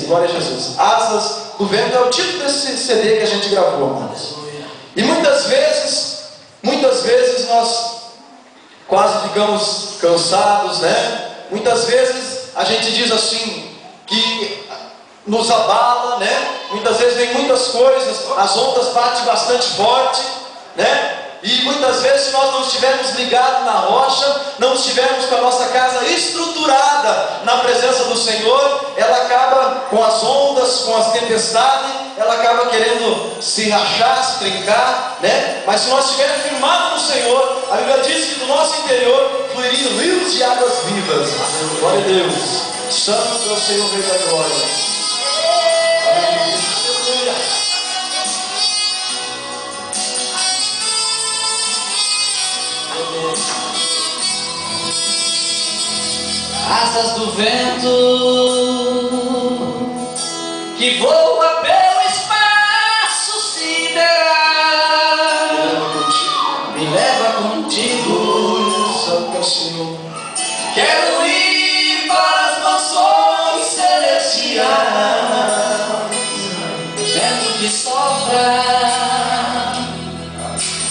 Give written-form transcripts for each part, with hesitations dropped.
glória a Jesus. Asas do Vento é o título desse CD que a gente gravou, amados. E muitas vezes nós quase ficamos cansados, né? Muitas vezes a gente diz assim, que nos abala, né? Muitas vezes vem muitas coisas, as ondas batem bastante forte, né? E muitas vezes, se nós não estivermos ligados na rocha, não estivermos com a nossa casa estruturada na presença do Senhor, ela acaba com as ondas, com as tempestades, ela acaba querendo se rachar, se trincar, né? Mas se nós estivermos firmados no Senhor, a Bíblia diz que do nosso interior fluiriam rios de águas vivas. Glória a Deus. Santo é o Senhor, Rei da glória. Asas do vento que voa pelo espaço sideral, me leva contigo, Santo Senhor. quero ir para as mansões celestiais, vento que sopra,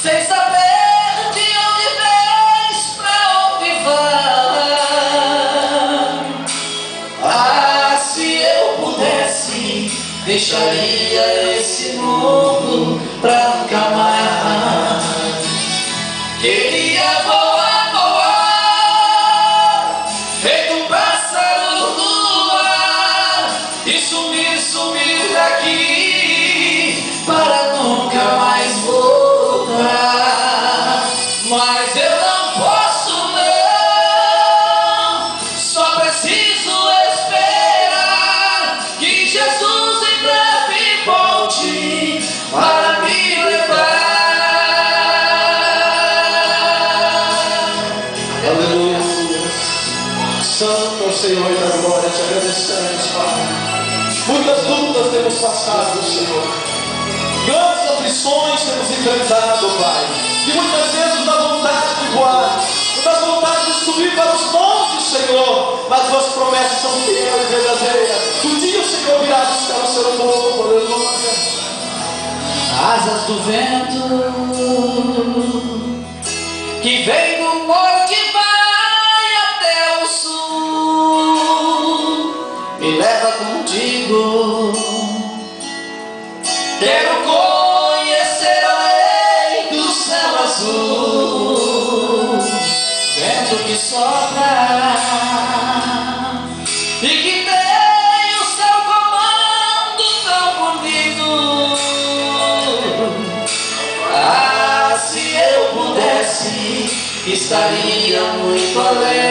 sem saber de onde vens, pra onde vai. Se eu pudesse, deixaria esse mundo pra nunca mais. Queria voar, voar, feito um pássaro no ar, e sumir, sumir daqui, para nunca mais voltar. Mas eu não posso, não, só preciso esperar que Jesus em breve volte para me levar. Aleluia. Santo é o Senhor da glória, te agradecemos, Pai. Muitas lutas temos passado, Senhor. Grandes aflições temos enfrentado, Pai. E muitas vezes nos dá vontade de voar, nos dá vontade de subir para os montes, Senhor. Mas tuas promessas são fiéis e verdadeiras. Um dia o Senhor virá buscar o seu povo, aleluia. Asas do vento que vem do norte e vai até o sul, me leva contigo, quero conhecer além do céu azul, vento que sopra e que tem o seu comando tão bonito. Se eu pudesse, estaria muito além.